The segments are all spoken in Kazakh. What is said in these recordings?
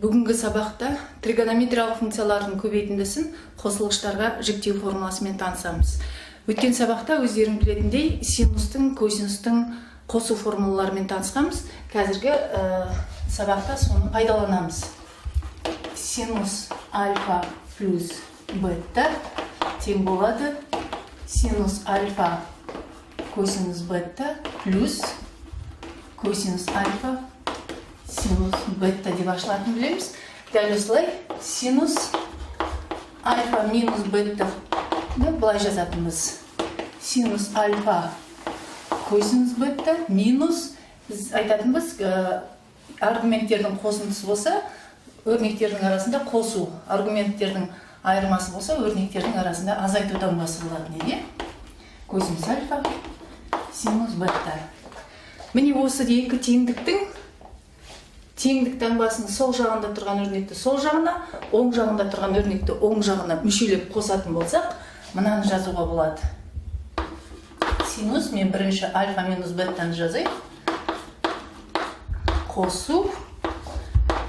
Бүгінгі сабақта тригонометриялық функциялардың көбейтіндісін қосылғыштарға жіктеу формуласымен танысамыз. Өткен сабақта өздерің білетіндей синустың, косинустың қосу формулаларымен танысқанбыз. Қазіргі сабақта соны пайдаланамыз. Синус альфа плюс бета тең болады синус альфа косинус бета плюс косинус альфа синус бета деп ашылатынын білеміз. Дәл осылай синус альфа минус бета былай жазатынбыз. Синус альфа косинус бета минус біз айтатынбыз аргументтердің қосындысы болса, өрнектердің арасында қосу, аргументтердің айырмасы болса, өрнектердің арасында азайтудан басталатын еді. Косинус альфа синус бета. Міне осы екі теңдіктің теңдік таңбасын сол жағында тұрған өрнекті сол жағына, оң жағында тұрған өрнекті оң жағына мүшелеп қосатын болсақ, мынаны жазуға болады. Синус, мен бірінші альфа минус беттаны жазайын. Қосу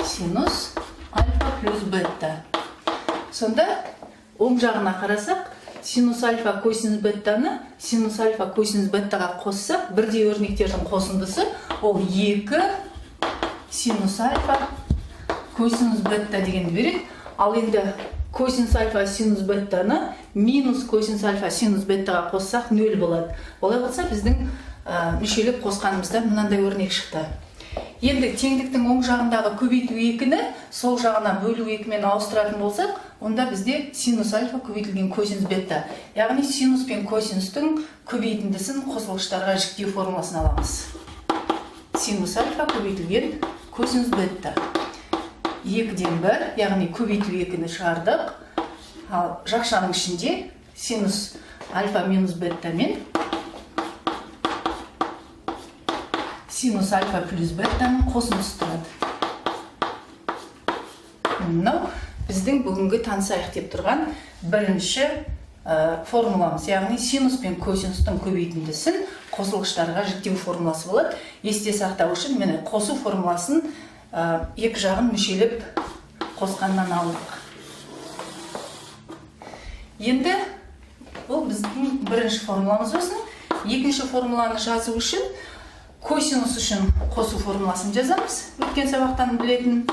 синус альфа плюс бета. Сонда оң жағына қарасақ, синус альфа косинус беттаны синус альфа косинус беттаға қоссақ, бірдей өрнектердің қосындысы ол 2 синус альфа косинус бета дегенді береді. Ал енді косинус альфа синус беттаны минус косинус альфа синус беттаға қоссақ 0 болады. Олай болса біздің мүшелеп қосқанымызда мынандай өрнек шықты. Енді теңдіктің оң жағындағы көбейту екіні сол жағына бөлу екімен ауыстыратын болсақ, онда бізде синус альфа көбейтілген косинус бета. Яғни синус пен косинустың көбейтіндісін қосылғыштарға жіктеу формуласын аламыз. Синус альфа көбейтілген косинус бета. 2-ден 1, яғни көбейту екіні шығардық. Ал жақшаның ішінде синус альфа минус бета мен синус альфа плюс беттаның қосындысы тұрады. Мынау біздің бүгінгі танысайық деп тұрған бірінші формуламыз, яғни синус пен косинустың көбейтіндісін қосылғыштарға жіктеу формуласы болады. Есте сақтау үшін мені қосу формуласын екі жағын мүшелеп қосқаннан алдық. Енді бұл біздің бірінші формуламыз болсын. Екінші формуланы жазу үшін косинус үшін қосу формуласын жазамыз. Өткен сабақтан білетін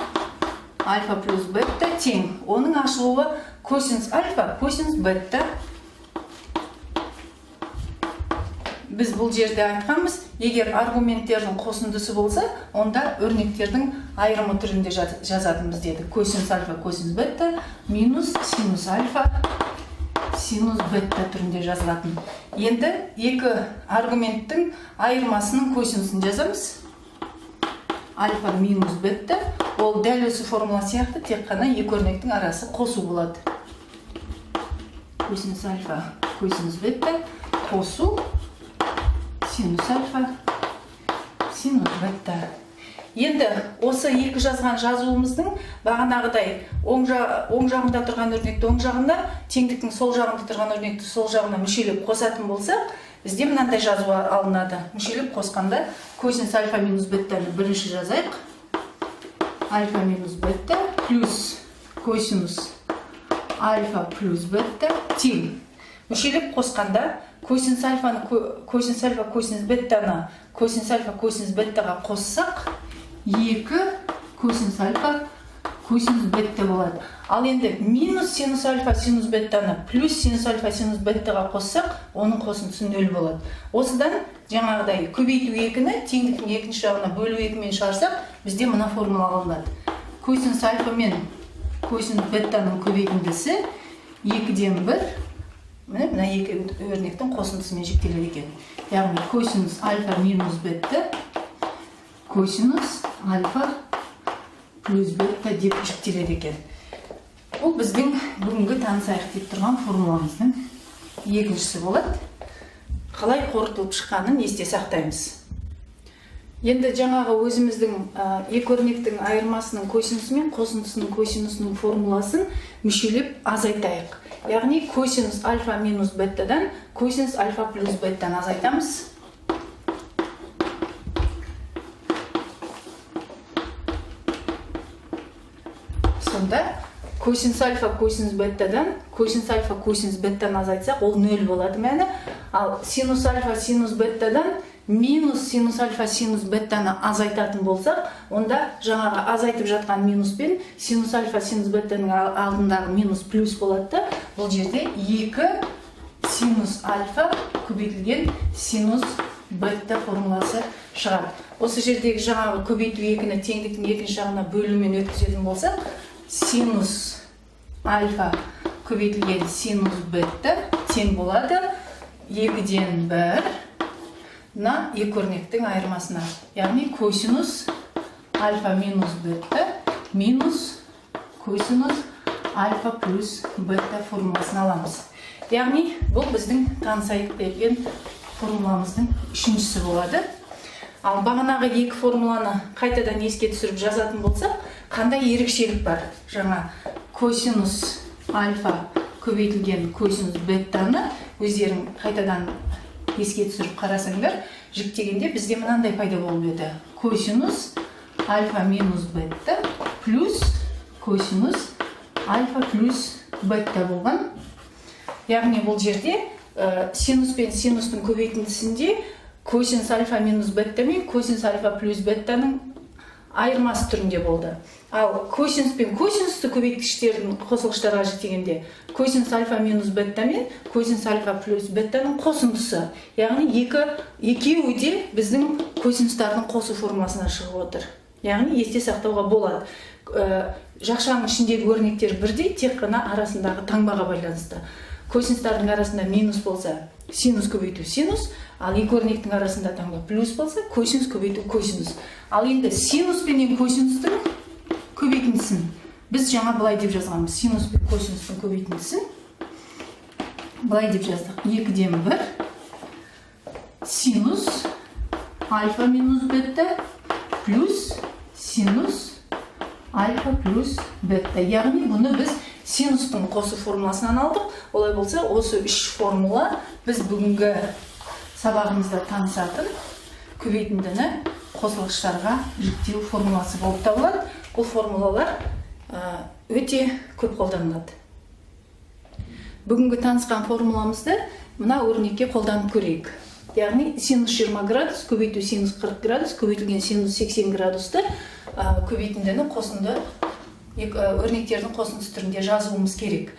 альфа плюс бета тең. Оның ашылуы косинус альфа косинус бета. Біз бұл жерде айтқанбыз, егер аргументтердің қосындысы болса, онда өрнектердің айырымы түрінде жазатынбыз деді. Косинус альфа косинус бета минус синус альфа синус бета түрінде жазылатын. Енді екі аргументтің айырмасының косинусын жазамыз. Альфа минус бета. Ол дәл осы формула сияқты тек қана екі өрнектің арасы қосу болады. Косинус альфа косинус бета қосу синус альфа синус бета. Енді осы екі жазған жазуымыздың бағанағыдай оң жағында тұрған өрнекті оң жағына, теңдіктің сол жағында тұрған өрнекті сол жағына мүшелеп қосатын болсақ, бізде мынандай жазу алынады. Мүшелеп қосқанда косинус альфа минус беттаны бірінші жазайық. Альфа минус бета плюс косинус альфа плюс бета тең. Мүшелеп қосқанда косинус альфа косинус беттаны косинус альфа косинус беттаға қоссақ, 2 косинус альфа косинус бета болады. Ал енді минус синус альфа синус беттаны плюс синус альфа синус беттаға қоссақ, оның қосындысы 0 болады. Осыдан жаңағыдай көбейту екіні теңдіктің екінші жағына бөлу екімен шығарсақ, бізде мына формула алынады. Косинус альфа мен косинус беттаның көбейтіндісі 2-ден 1, мына екі өрнектің қосындысымен жіктеледі екен. Яғни косинус альфа минус бета косинус альфа плюс бета деп жіктеледі екен. Бұл біздің бүгінгі танысайық деп тұрған формуламыздың екіншісі болады. Қалай қорытылып шыққанын есте сақтаймыз. Енді жаңағы өзіміздің екі өрнектің айырмасының косинусы мен қосындысының косинусының формуласын мүшелеп азайтайық. Яғни косинус альфа минус беттадан косинус альфа плюс беттан азайтамыз. сонда косинус альфа косинус беттадан азайтсақ, ол 0 болады мәні. Ал синус альфа синус беттадан минус синус альфа синус беттаны азайтатын болсақ, онда жаңағы азайтып жатқан минус пен синус альфа синус беттаның алдындағы минус плюс болады. Бұл жерде 2 синус альфа көбейтілген синус бетта формуласы шығады. Осы жердегі жаңағы көбейту 2-ні теңдіктің екінші жағына бөлумен өткізетін болсақ, синус альфа көбейтілген синус бетта тең болады 2-ден 1 на 2 өрнектің айырмасына. Яғни косинус альфа минус бетта минус косинус альфа плюс бетта формуласын аламыз. Яғни бұл біздің танысайық деген формуламыздың үшіншісі болады. Ал бағанағы 2 формуланы қайтадан еске түсіріп жазатын болсақ, қандай ерекшелік бар? Жаңа косинус альфа көбейтілген косинус беттаны өздерің қайтадан еске түсіріп қарасаңдар, жіктегенде бізде мынандай пайда болып еді. Косинус альфа минус бетта плюс косинус альфа плюс бетта болған. Яғни бұл жерде синус пен синустың көбейтіндісінде косинус альфа минус бетта мен косинус альфа плюс беттаның айырмасы түрінде болды. Ал косинус пен косинусты көбейткіштердің қосылғыштарға жіктегенде косинус альфа минус бетта мен косинус альфа плюс беттаның қосындысы. Яғни екеуі де біздің косинустардың қосу формуласына шығып отыр. Яғни есте сақтауға болады. Жақшаның ішіндегі өрнектер бірдей, тек қана арасындағы таңбаға байланысты. Косинустардың арасында минус болса, синус көбейту синус, ал екі өрнектің арасында таңба плюс болса, косинус көбейту косинус. Ал енді синус пенен косинустың көбейтіндісін біз жаңа былай деп жазғанбыз. Синус пен косинустың көбейтіндісін былай деп жаздық. 2-ден 1 синус альфа минус бетта плюс синус альфа плюс бетта. Яғни бұны біз синустың қосу формуласынан алдық. Олай болса, осы 3 формула біз бүгінгі сабағымызда танысатын көбейтіндіні қосылғыштарға жіктеу формуласы болып табылады. Бұл формулалар өте көп қолданылады. Бүгінгі танысқан формуламызды мына өрнекке қолданып көрейік. Яғни синус 20 градус көбейту синус 40 градус көбейтілген синус 80 градусты көбейтіндіні қосынды өрнектердің қосындысы түрінде жазуымыз керек.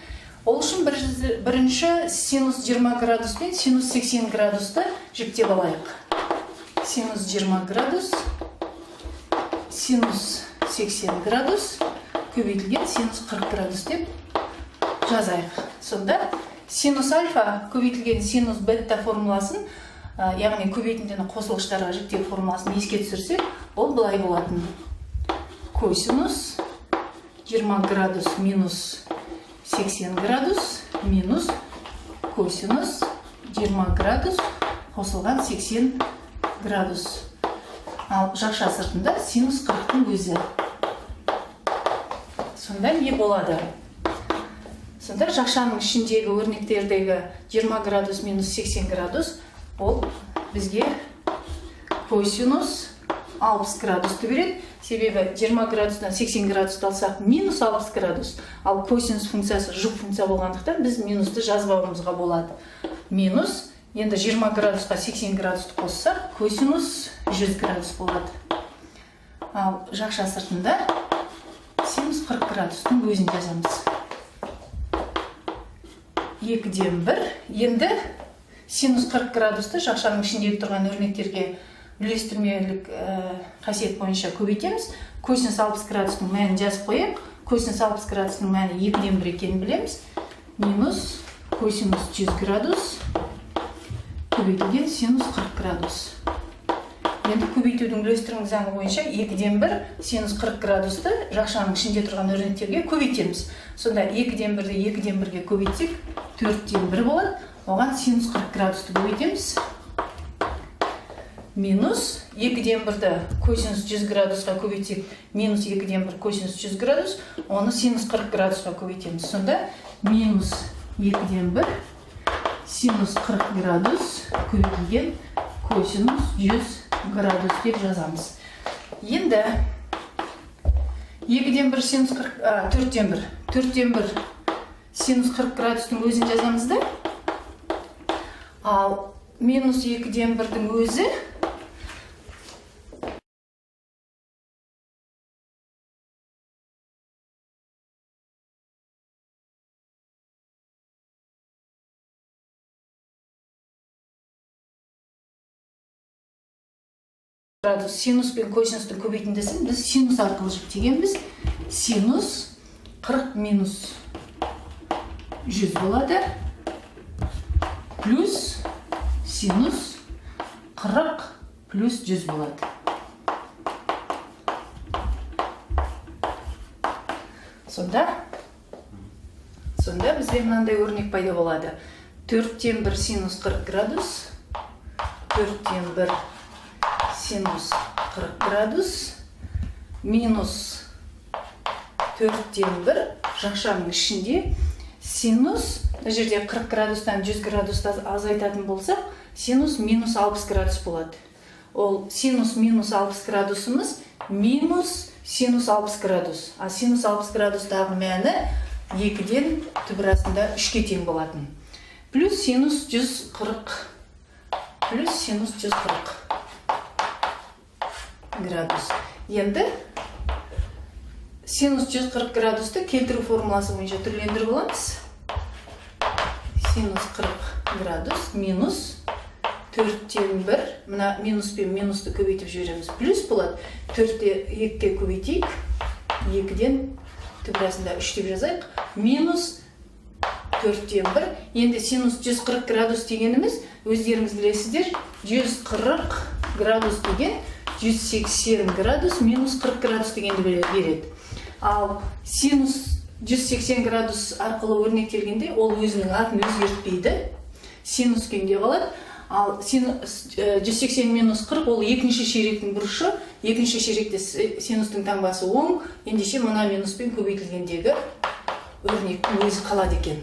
Ол үшін бірінші синус 20 градус пен синус 80 градусты жіктеп алайық. Синус 20 градус, синус 80 градус көбейтілген синус 40 градус деп жазайық. Сонда синус альфа көбейтілген синус бетта формуласын, яғни көбейтіндіні қосылғыштарға жіктеу формуласын еске түсірсек, ол былай болатын. Косинус 20 градус минус 80 градус минус косинус 20 градус қосылған 80 градус. Ал жақша сыртында синус 40-тың өзі. Сонда не болады? Сонда жақшаның ішіндегі өрнектердегі 20 градус минус 80 градус ол бізге косинус 60 градусты береді. Себебі 20 градустан 80 градусты алсақ минус 60 градус. Ал косинус функциясы жұп функция болғандықтан біз минусты жазбауымызға болады. Минус, енді 20 градусқа 80 градусты қоссақ, косинус 100 градус болады. Ал жақша сыртында синус 40 градустың өзін жазамыз. 2-ден 1. Енді синус 40 градусты жақшаның ішіндегі тұрған өрнектерге үлестірмелік қасиет бойынша көбейтеміз. Косинус 60 градустың мәнін жазып қояйық. Косинус 60 градустың мәні 2-ден 1 екенін білеміз. Минус косинус 100 градус көбейтілген синус 40 градус. Енді көбейтудің үлестірінің заңы бойынша 2-ден 1 синус 40 градусты жақшаның ішінде тұрған өрнектерге көбейтеміз. Сонда 2-ден 1-ді 2-ден 1-ге көбейтсек 4-ден 1 болады. Оған синус 40 градусты көбейтеміз. Минус 2-ден 1-ді косинус 100 градусқа көбейтсек, минус 2-ден 1 косинус 100 градус, оны синус 40 градусқа көбейтеміз. Сонда минус 2-ден 1 синус 40 градус көбейтілген косинус 100 градус деп жазамыз. Енді 2-ден 1 синус 40, 4-ден 1. 4-ден 1 синус 40 градустың өзін жазамыз да. Ал минус 2-ден 1-дің өзі градус. Синус пен косинустың көбейтіндісін біз синус арқылы жіктегенбіз. Синус 40 минус 100 болады. Плюс синус 40 плюс 100 болады. Сонда бізде мынандай өрнек пайда болады. 4-ден 1 синус 40 градус. 4-ден 1 синус 40 градус. Минус 4-ден 1 жақшаның ішінде синус, бұл жерде 40 градустан 100 градусты азайтатын болсақ, синус минус 60 градус болады. Ол синус минус 60 градусымыз минус синус 60 градус. А синус 60 градустағы мәні 2-ден түбірасында 3-ке тең болатын. Плюс синус 140. Плюс синус 140 градус. Енді синус 140 градусты келтіру формуласы бойынша түрлендіріп аламыз. Синус 40 градус минус 4-ден 1, мына минус пен минусты көбейтіп жібереміз. Плюс болады. 4-те 2-ке көбейтейік. 2-ден түбірасында 3 деп жазайық. Минус 4-ден 1. Енді синус 140 градус дегеніміз, өздеріңіз білесіздер, 140 градус деген 180 градус минус 40 градус дегенді береді. Ал синус 180 градус арқылы өрнектелгенде ол өзінің атын өзгертпейді. Синус күйінде қалады. Ал 180 минус 40 ол екінші ширектің бұрышы. Екінші ширекте синустың таңбасы оң. Ендеше мына минуспен көбейтілгендегі өрнектің өзі қалады екен.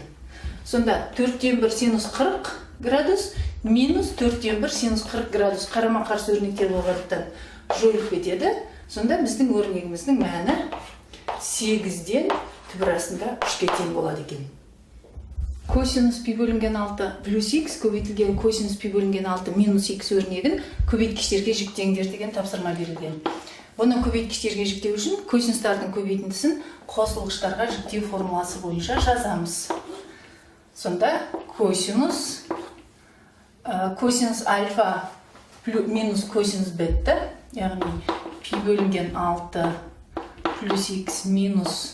Сонда 4-ден 1 синус 40 градус минус 4-ден 1 синус 40 градус қарама-қарсы өрнектер болғандықтан жойылып кетеді. Сонда біздің өрнегіміздің мәні 8-ден түбірасында 3-ке тең болады екен. Косинус пи бөлінген 6 плюс х көбейтілген косинус пи бөлінген 6 минус х өрнегін көбейткіштерге жіктеңдер деген тапсырма берілген. Бұны көбейткіштерге жіктеу үшін косинустардың көбейтіндісін қосылғыштарға жіктеу формуласы бойынша жазамыз. Сонда косинус альфа минус косинус бетта, яғни пи бөлінген 6 плюс х минус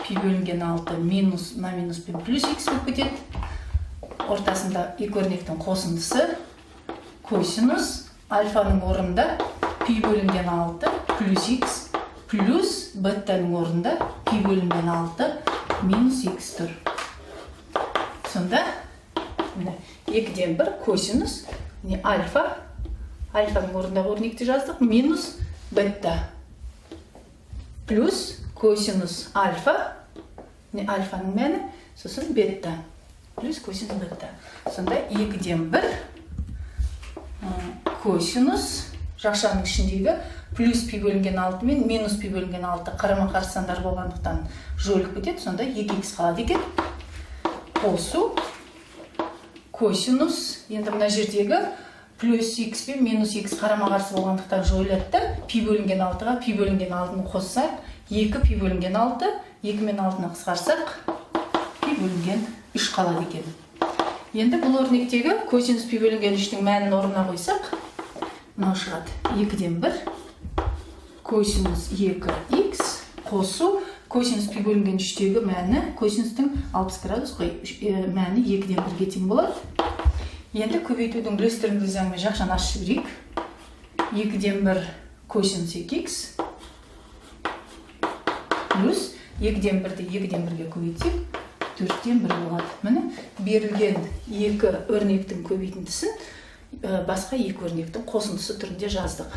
пи бөлінген 6 минус на минус пен плюс х болып кетеді. Ортасында екі өрнектің қосындысы косинус альфаның орнында пи бөлінген 6 плюс х плюс беттаның орнында пи бөлінген 6 минус х тұр. Сонда 2-ден 1 косинус альфаның орнындағы өрнекті жаздық минус бетта плюс косинус альфа, альфаның мәні, сосын бетта, плюс косинус бетта. Сонда 2-ден 1 косинус жақшаның ішіндегі плюс пи бөлінген 6 мен минус пи бөлінген 6 қарама-қарсы сандар болғандықтан жойылып кетеді. Сонда 2х қалады екен. Қосу косинус, енді мына жердегі плюс х пен минус х қарама-қарсы болғандықтан жойылады да, пи бөлінген 6-ға пи бөлінген 6-ны қоссақ, 2 пи бөлінген 6, 2 мен 6-ны қысқарсақ, пи бөлінген 3 қалады екен. Енді бұл өрнектегі косинус пи бөлінген 3-дің мәнін орнына қойсақ, мынау шығады. 2-ден 1 косинус 2х қосу косинус пи бөлінген 3-тегі мәні косинустың 60 градус мәні 2-ден 1-ге тең болады. Енді көбейтудің үлестірімді заңымен жақшаны ашып жіберейік. 2-ден 1 косинус 2х плюс 2-ден 1-ді 2-ден 1-ге көбейтсек 4-ден 1 болады. Міне берілген екі өрнектің көбейтіндісін басқа екі өрнектің қосындысы түрінде жаздық.